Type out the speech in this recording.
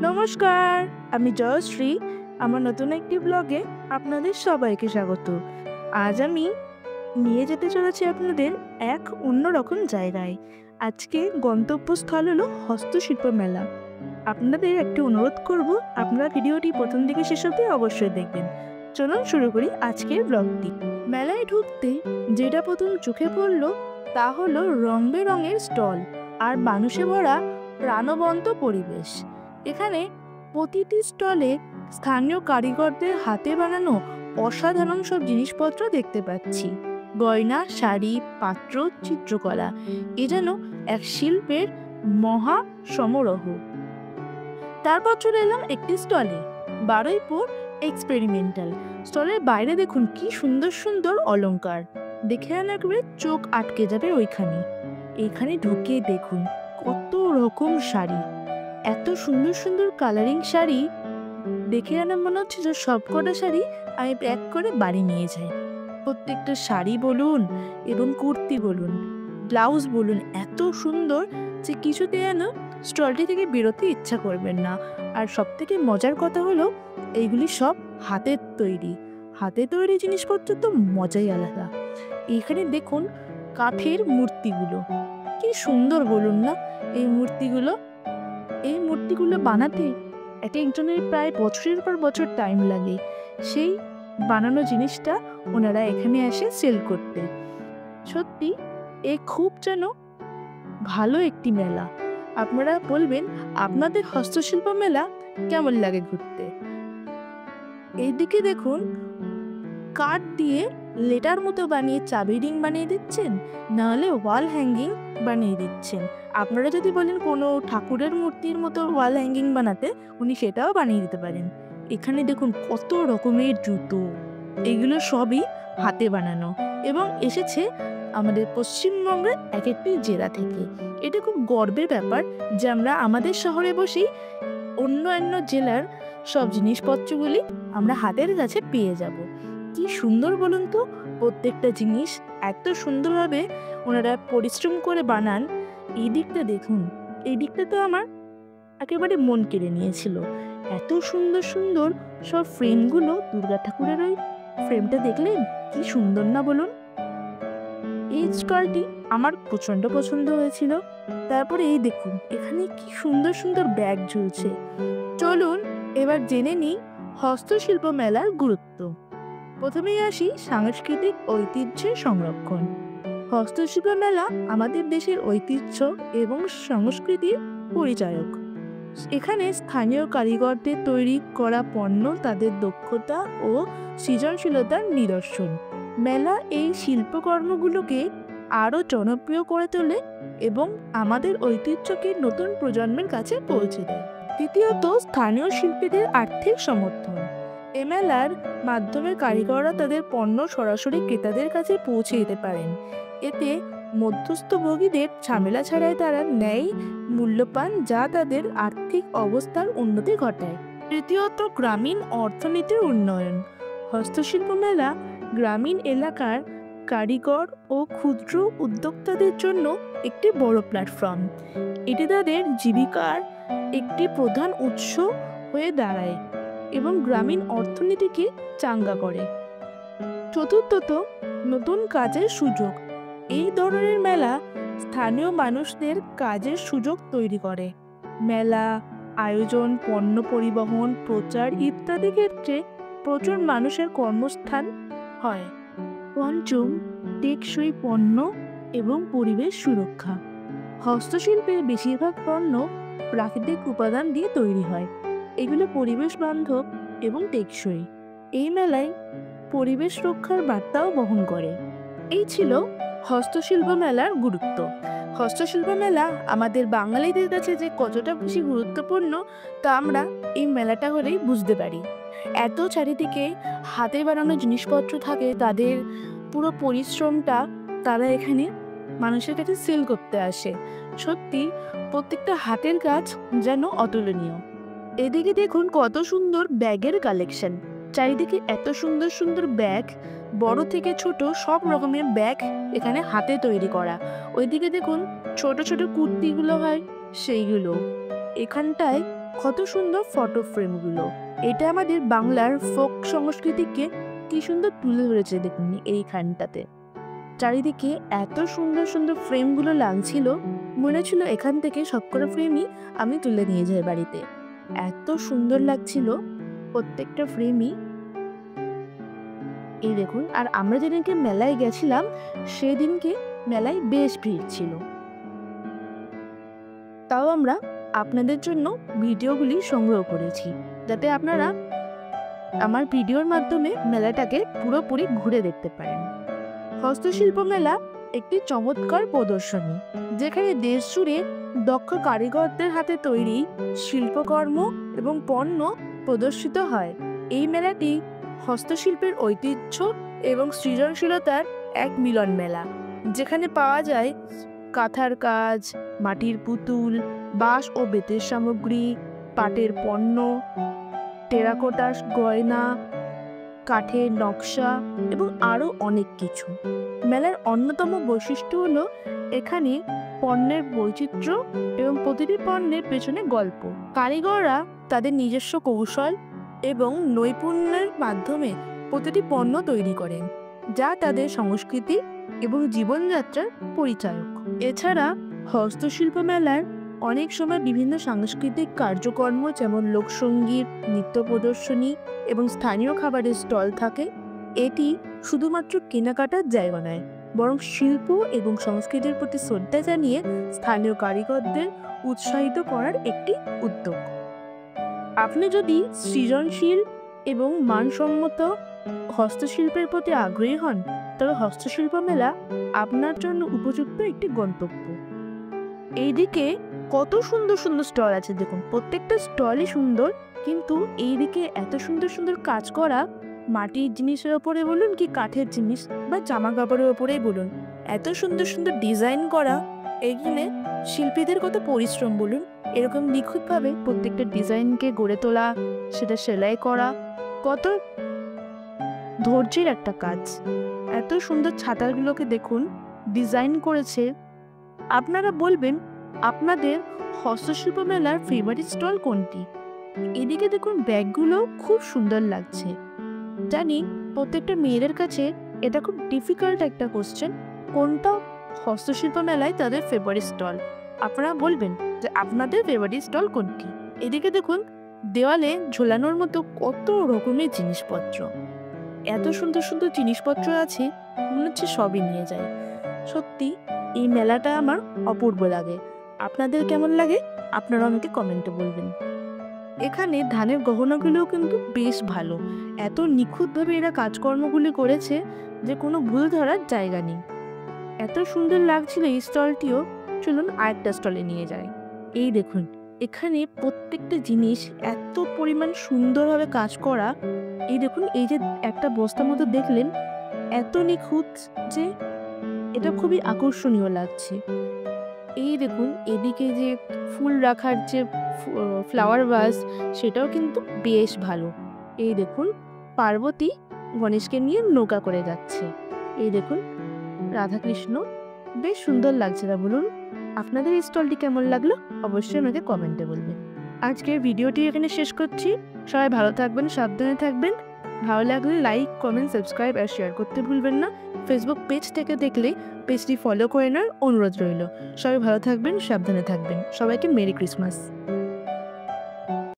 নমস্কার, আমি জয়শ্রী। আমার নতুন একটি ব্লগে আপনাদের সবাইকে স্বাগত। আজ আমি নিয়ে যেতে চলেছি আপনাদের এক অন্যরকম জায়গায়। আজকে গন্তব্যস্থল হলো হস্তশিল্প মেলা। আপনাদের একটি অনুরোধ করব, আপনারা ভিডিওটি প্রথম থেকে শেষ অবধি অবশ্যই দেখবেন। চলুন শুরু করি আজকের ব্লগটি। মেলায় ঢুকতে যেটা প্রথম চোখে পড়ল তা হলো রং বেরঙের স্টল আর মানুষে ভরা প্রাণবন্ত পরিবেশ। এখানে প্রতিটি স্টলে স্থানীয় কারিগরদের হাতে বানানো অসাধারণ সব জিনিসপত্র দেখতে পাচ্ছি। গয়না, শাড়ি, পাত্র, চিত্রকলা, এ যেন এক শিল্পের মহা সমারোহ। তারপর চলে এলাম একটি স্টলে, বারুইপুর এক্সপেরিমেন্টাল। স্টলের বাইরে দেখুন কি সুন্দর সুন্দর অলংকার, দেখে লাগবে চোখ আটকে যাবে ওইখানে। এখানে ঢুকে দেখুন কত রকম শাড়ি, এত সুন্দর সুন্দর কালারিং শাড়ি দেখে মনে হচ্ছে যে সবকটা শাড়ি আমি প্যাক করে বাড়ি নিয়ে যাই। প্রত্যেকটা শাড়ি বলুন এবং কুর্তি বলুন, ব্লাউজ বলুন, এত সুন্দর যে কিছুতে যেন স্টলটি থেকে বেরোতে ইচ্ছা করবেন না। আর সব থেকে মজার কথা হলো এইগুলি সব হাতের তৈরি। হাতে তৈরি জিনিসপত্র তো মজাই আলাদা। এখানে দেখুন কাঠের মূর্তিগুলো কি সুন্দর বলুন না। এই মূর্তিগুলো বানাতে এক একজনের প্রায় বছরের পর বছর টাইম লাগে। সেই বানানো জিনিসটা ওনারা এখানে এসে সেল করতে। সত্যি এ খুব যেন ভালো একটি মেলা। আপনারা বলবেন আপনাদের হস্তশিল্প মেলা কেমন লাগে ঘুরতে। এইদিকে দেখুন কাঠ দিয়ে লেটার মতো বানিয়ে চাবি রিং বানিয়ে দিচ্ছেন, নাহলে ওয়াল হ্যাঙ্গিং বানিয়ে দিচ্ছেন। আপনারা যদি বলেন কোনো ঠাকুরের মূর্তির মতো ওয়াল হ্যাঙ্গিং বানাতে, উনি সেটাও বানিয়ে দিতে পারেন। এখানে দেখুন কত রকমের জুতো, এগুলো সবই হাতে বানানো এবং এসেছে আমাদের পশ্চিমবঙ্গের এক একটি জেলা থেকে। এটা খুব গর্বের ব্যাপার যে আমরা আমাদের শহরে বসেই অন্য জেলার সব জিনিসপত্রগুলি আমরা হাতের কাছে পেয়ে যাব। কি সুন্দর বলুন তো, প্রত্যেকটা জিনিস এত সুন্দরভাবে ওনারা পরিশ্রম করে বানান। এই দিকটা দেখুন, এই দিকটা তো আমার একেবারে মন কেড়ে নিয়েছিল। এত সুন্দর সুন্দর সব ফ্রেমগুলো, দুর্গা ঠাকুরের ওই ফ্রেমটা দেখলেন কি সুন্দর না বলুন। এই স্টলটি আমার প্রচণ্ড পছন্দ হয়েছিল। তারপরে এই দেখুন এখানে কি সুন্দর সুন্দর ব্যাগ ঝুলছে। চলুন এবার জেনে নিই হস্তশিল্প মেলার গুরুত্ব। প্রথমেই আসি সাংস্কৃতিক ঐতিহ্যের সংরক্ষণ। হস্তশিল্প মেলা আমাদের দেশের ঐতিহ্য এবং সংস্কৃতির পরিচায়ক। এখানে স্থানীয় কারিগরদের তৈরি করা পণ্য তাদের দক্ষতা ও সৃজনশীলতার নিদর্শন। মেলা এই শিল্পকর্মগুলোকে আরও জনপ্রিয় করে তোলে এবং আমাদের ঐতিহ্যকে নতুন প্রজন্মের কাছে পৌঁছে দেয়। দ্বিতীয়ত, স্থানীয় শিল্পীদের আর্থিক সমর্থন। এ মেলার মাধ্যমে কারিগররা তাদের পণ্য সরাসরি ক্রেতাদের কাছে পৌঁছে দিতে পারেন। এতে মধ্যস্থভোগীদের ঝামেলা ছাড়াই তারা ন্যায় মূল্য পান, যা তাদের আর্থিক অবস্থার উন্নতি ঘটায়। তৃতীয়ত, গ্রামীণ অর্থনীতির উন্নয়ন। হস্তশিল্প মেলা গ্রামীণ এলাকার কারিগর ও ক্ষুদ্র উদ্যোক্তাদের জন্য একটি বড় প্ল্যাটফর্ম। এটি তাদের জীবিকার একটি প্রধান উৎস হয়ে দাঁড়ায় এবং গ্রামীণ অর্থনীতিকে চাঙ্গা করে। চতুর্থত, নতুন কাজের সুযোগ। এই ধরনের মেলা স্থানীয় মানুষদের কাজের সুযোগ তৈরি করে। মেলা আয়োজন, পণ্য পরিবহন, প্রচার ইত্যাদি ক্ষেত্রে প্রচুর মানুষের কর্মস্থান হয়। পঞ্চম, টেকসই পণ্য এবং পরিবেশ সুরক্ষা। হস্তশিল্পের বেশিরভাগ পণ্য প্রাকৃতিক উপাদান দিয়ে তৈরি হয়। এগুলো পরিবেশ বান্ধব এবং টেকসই। এই মেলায় পরিবেশ রক্ষার বার্তাও বহন করে। এই ছিল হস্তশিল্প মেলার গুরুত্ব। হস্তশিল্প মেলা আমাদের বাঙালিদের কাছে যে কতটা বেশি গুরুত্বপূর্ণ তা আমরা এই মেলাটা হলেই বুঝতে পারি। এত চারিদিকে হাতে বানানো জিনিসপত্র থাকে, তাদের পুরো পরিশ্রমটা তারা এখানে মানুষের কাছে সেল করতে আসে। সত্যি প্রত্যেকটা হাতের কাজ যেন অতুলনীয়। এদিকে দেখুন কত সুন্দর ব্যাগের কালেকশন। চারিদিকে এত সুন্দর সুন্দর ব্যাগ, বড় থেকে ছোট সব রকমের ব্যাগ এখানে হাতে তৈরি করা। ওইদিকে দেখুন ছোট ছোট কুর্তিগুলো হয় সেইগুলো। এখানটায় কত সুন্দর ফটো ফ্রেমগুলো। এটা আমাদের বাংলার ফোক সংস্কৃতিকে কি সুন্দর তুলে ধরেছে দেখুন এইখানটাতে। চারিদিকে এত সুন্দর সুন্দর ফ্রেমগুলো লাগছিল, মনে হচ্ছিল এখান থেকে সবকটা ফ্রেমই আমি তুলে নিয়ে যাই বাড়িতে। এত সুন্দর লাগছিল প্রত্যেকটা ফ্রেমই। এই দেখুন, আর আমরা যেদিনকে মেলায় গেছিলাম সেদিনকে মেলায় বেশ ভিড় ছিল। তাও আমরা আপনাদের জন্য ভিডিওগুলি সংগ্রহ করেছি, যাতে আপনারা আমার ভিডিওর মাধ্যমে মেলাটাকে পুরোপুরি ঘুরে দেখতে পারেন। হস্তশিল্প মেলা একটি চমৎকার প্রদর্শনী, যেখানে দেশ জুড়ে দক্ষ কারিগরদের হাতে তৈরি শিল্পকর্ম এবং পণ্য প্রদর্শিত হয়। এই মেলাটি হস্তশিল্পের ঐতিহ্য এবং সৃজনশীলতার এক মিলন মেলা, যেখানে পাওয়া যায় কাঁথার কাজ, মাটির পুতুল, বাঁশ ও বেতের সামগ্রী, পাটের পণ্য, টেরাকোটার গয়না, কাঠের নকশা এবং আরও অনেক কিছু। মেলার অন্যতম বৈশিষ্ট্য হলো এখানে পণ্যের বৈচিত্র্য এবং প্রতিটি পণ্যের পেছনে গল্প। কারিগররা তাদের নিজস্ব কৌশল এবং নৈপুণ্যের মাধ্যমে প্রতিটি পণ্য তৈরি করেন, যা তাদের সংস্কৃতি এবং জীবনযাত্রার পরিচায়ক। এছাড়া হস্তশিল্প মেলার অনেক সময় বিভিন্ন সাংস্কৃতিক কার্যক্রম যেমন লোকসঙ্গীত, নৃত্য প্রদর্শনী এবং স্থানীয় খাবারের স্টল থাকে। এটি শুধুমাত্র কেনাকাটার জায়গা নয়, বরং শিল্প এবং সংস্কৃতির প্রতি শ্রদ্ধা জানিয়ে স্থানীয় কারিগরদের উৎসাহিত করার একটি উদ্যোগ। আপনি যদি সৃজনশীল এবং মানসম্মত হস্তশিল্পের প্রতি আগ্রহী হন, তবে হস্তশিল্প মেলা আপনার জন্য উপযুক্ত একটি গন্তব্য। এইদিকে কত সুন্দর সুন্দর স্টল আছে দেখুন, প্রত্যেকটা স্টলই সুন্দর, কিন্তু এইদিকে এত সুন্দর সুন্দর কাজ করা মাটির জিনিসের ওপরে বলুন কি কাঠের জিনিস বা জামা কাপড়ের ওপরেই বলুন, এত সুন্দর সুন্দর ডিজাইন করা। এখানে শিল্পীদের কত পরিশ্রম বলুন, এরকম নিখুঁতভাবে প্রত্যেকটা ডিজাইনকে গড়ে তোলা, সেটা সেলাই করা, কত ধৈর্যের একটা কাজ। এত সুন্দর ছাতাগুলোকে দেখুন ডিজাইন করেছে। আপনারা বলবেন আপনাদের হস্তশিল্প মেলার ফেভারিট স্টল কোনটি? এদিকে দেখুন ব্যাগগুলো খুব সুন্দর লাগছে। জানি প্রত্যেকটা মেয়েদের কাছে এটা খুব ডিফিকাল্ট একটা কোশ্চেন, কোনটা হস্তশিল্প মেলায় তাদের ফেভারিট স্টল। আপনারা বলবেন যে আপনাদের ফেভারিট স্টল কোনটি। এদিকে দেখুন দেওয়ালে ঝোলানোর মতো কত রকমের জিনিসপত্র, এত সুন্দর সুন্দর জিনিসপত্র আছে, মনে হচ্ছে সবই নিয়ে যায়। সত্যি এই মেলাটা আমার অপূর্ব লাগে। আপনাদের কেমন লাগে আপনারা আমাকে কমেন্টে বলবেন। এখানে ধানের গহনাগুলোও কিন্তু বেশ ভালো, এত নিখুঁতভাবে এরা কাজকর্মগুলি করেছে যে কোনো ভুল ধরার জায়গা নেই। এত সুন্দর লাগছিল এই স্টলটিও। চলুন আরেকটা স্টলে নিয়ে যাই। এই দেখুন এখানে প্রত্যেকটা জিনিস এত পরিমাণ সুন্দরভাবে কাজ করা। এই দেখুন এই যে একটা বস্তার মতো দেখলেন, এত নিখুঁত যে এটা খুবই আকর্ষণীয় লাগছে। এই দেখুন এদিকে যে ফুল রাখার যে ফ্লাওয়ার ভাস, সেটাও কিন্তু বেশ ভালো। এই দেখুন পার্বতী গণেশকে নিয়ে নৌকা করে যাচ্ছে। এই দেখুন রাধাকৃষ্ণ, বেশ সুন্দর লাগছে না বলুন? আপনাদের এই স্টলটি কেমন লাগলো অবশ্যই আমাকে কমেন্টে বলবেন। আজকের ভিডিওটি এখানে শেষ করছি। সবাই ভালো থাকবেন, সাবধানে থাকবেন। ভালো লাগলে লাইক, কমেন্ট, সাবস্ক্রাইব আর শেয়ার করতে ভুলবেন না। ফেসবুক পেজ থেকে দেখলে পেজটি ফলো করে নেওয়ার অনুরোধ রইল। সবাই ভালো থাকবেন, সাবধানে থাকবেন। সবাইকে মেরি ক্রিসমাস।